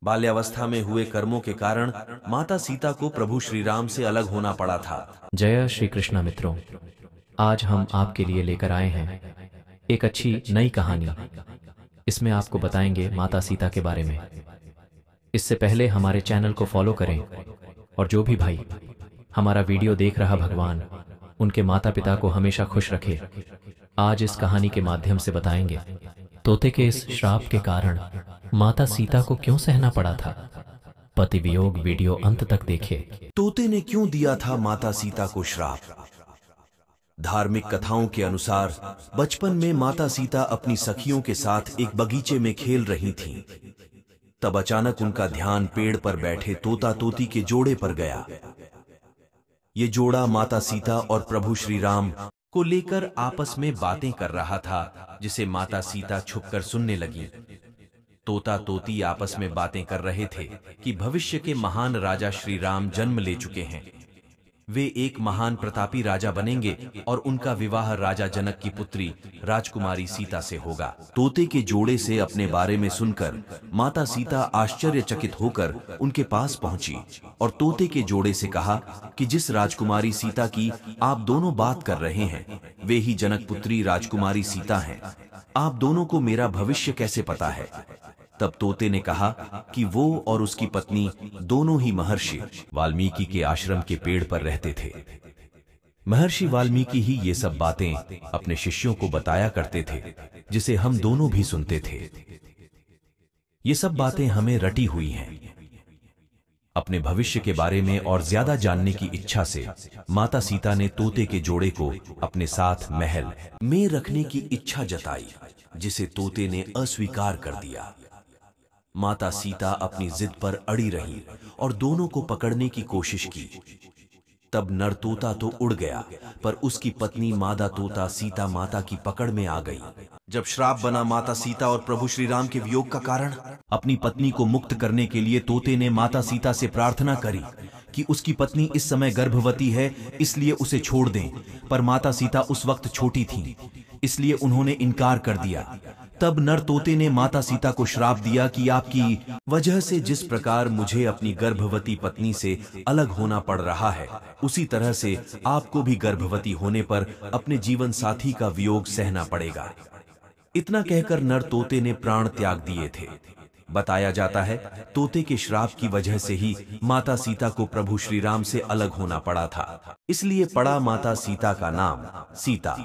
बाल्यावस्था में हुए कर्मों के कारण माता सीता को प्रभु श्री राम से अलग होना पड़ा था। जय श्री कृष्ण मित्रों, आज हम आपके लिए लेकर आए हैं एक अच्छी नई कहानी। इसमें आपको बताएंगे माता सीता के बारे में। इससे पहले हमारे चैनल को फॉलो करें और जो भी भाई हमारा वीडियो देख रहा, भगवान उनके माता पिता को हमेशा खुश रखे। आज इस कहानी के माध्यम से बताएंगे तोते के इस श्राप के कारण माता सीता को क्यों सहना पड़ा था। पति वियोग वीडियो अंत तक देखे। तोते ने क्यों दिया था माता सीता को श्राप? धार्मिक कथाओं के अनुसार बचपन में माता सीता अपनी सखियों के साथ एक बगीचे में खेल रही थीं। तब अचानक उनका ध्यान पेड़ पर बैठे तोता तोती के जोड़े पर गया। ये जोड़ा माता सीता और प्रभु श्री राम को लेकर आपस में बातें कर रहा था, जिसे माता सीता छुपकर सुनने लगी। तोता तोती आपस में बातें कर रहे थे कि भविष्य के महान राजा श्री राम जन्म ले चुके हैं। वे एक महान प्रतापी राजा बनेंगे और उनका विवाह राजा जनक की पुत्री राजकुमारी सीता से होगा। तोते के जोड़े से अपने बारे में सुनकर माता सीता आश्चर्यचकित होकर उनके पास पहुंची और तोते के जोड़े से कहा कि जिस राजकुमारी सीता की आप दोनों बात कर रहे हैं, वे ही जनक पुत्री राजकुमारी सीता हैं। आप दोनों को मेरा भविष्य कैसे पता है? तब तोते ने कहा कि वो और उसकी पत्नी दोनों ही महर्षि वाल्मीकि के आश्रम के पेड़ पर रहते थे। महर्षि वाल्मीकि ही ये सब बातें अपने शिष्यों को बताया करते थे, जिसे हम दोनों भी सुनते थे। ये सब बातें हमें रटी हुई हैं। अपने भविष्य के बारे में और ज्यादा जानने की इच्छा से माता सीता ने तोते के जोड़े को अपने साथ महल में रखने की इच्छा जताई, जिसे तोते ने अस्वीकार कर दिया। माता सीता अपनी जिद पर अड़ी रही और दोनों को पकड़ने की कोशिश की। तब नर तोता तो उड़ गया, पर उसकी पत्नी मादा तोता सीता माता की पकड़ में आ गई। जब श्राप बना माता सीता और प्रभु श्री राम के वियोग का कारण, अपनी पत्नी को मुक्त करने के लिए तोते ने माता सीता से प्रार्थना करी कि उसकी पत्नी इस समय गर्भवती है, इसलिए उसे छोड़ दें। पर माता सीता उस वक्त छोटी थीं, इसलिए उन्होंने इनकार कर दिया। तब नर तोते ने माता सीता को श्राप दिया कि आपकी वजह से जिस प्रकार मुझे अपनी गर्भवती पत्नी से अलग होना पड़ रहा है, उसी तरह से आपको भी गर्भवती होने पर अपने जीवन साथी का वियोग सहना पड़ेगा। इतना कहकर नर तोते ने प्राण त्याग दिए थे। बताया जाता है तोते के श्राप की वजह से ही माता सीता को प्रभु श्री राम से अलग होना पड़ा था, इसलिए पड़ा माता सीता का नाम सीता।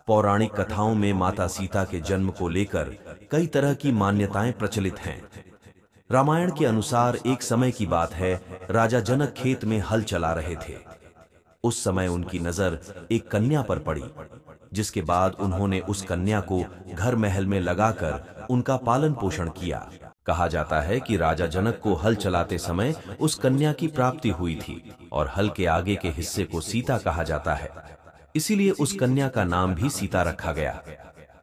पौराणिक कथाओं में माता सीता के जन्म को लेकर कई तरह की मान्यताएं प्रचलित हैं। रामायण के अनुसार एक समय की बात है, राजा जनक खेत में हल चला रहे थे। उस समय उनकी नजर एक कन्या पर पड़ी, जिसके बाद उन्होंने उस कन्या को घर महल में लगाकर उनका पालन पोषण किया। कहा जाता है कि राजा जनक को हल चलाते समय उस कन्या की प्राप्ति हुई थी और हल के आगे के हिस्से को सीता कहा जाता है, इसीलिए उस कन्या का नाम भी सीता रखा गया।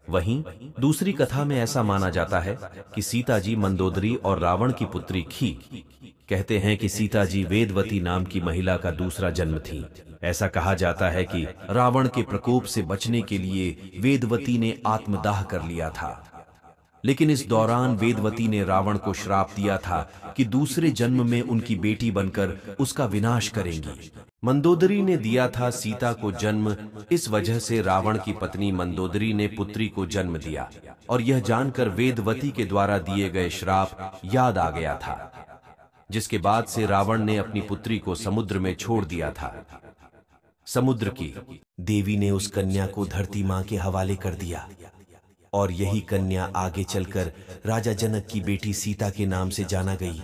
वहीं दूसरी कथा में ऐसा माना जाता है कि सीता जी मंदोदरी और रावण की पुत्री थी। कहते हैं कि सीता जी वेदवती नाम की महिला का दूसरा जन्म थी। ऐसा कहा जाता है कि रावण के प्रकोप से बचने के लिए वेदवती ने आत्मदाह कर लिया था, लेकिन इस दौरान वेदवती ने रावण को श्राप दिया था कि दूसरे जन्म में उनकी बेटी बनकर उसका विनाश करेंगी। मंदोदरी ने दिया था सीता को जन्म, इस वजह से रावण की पत्नी मंदोदरी ने पुत्री को जन्म दिया और यह जानकर वेदवती के द्वारा दिए गए श्राप याद आ गया था, जिसके बाद से रावण ने अपनी पुत्री को समुद्र में छोड़ दिया था। समुद्र की देवी ने उस कन्या को धरती मां के हवाले कर दिया और यही कन्या आगे चलकर राजा जनक की बेटी सीता के नाम से जाना गई।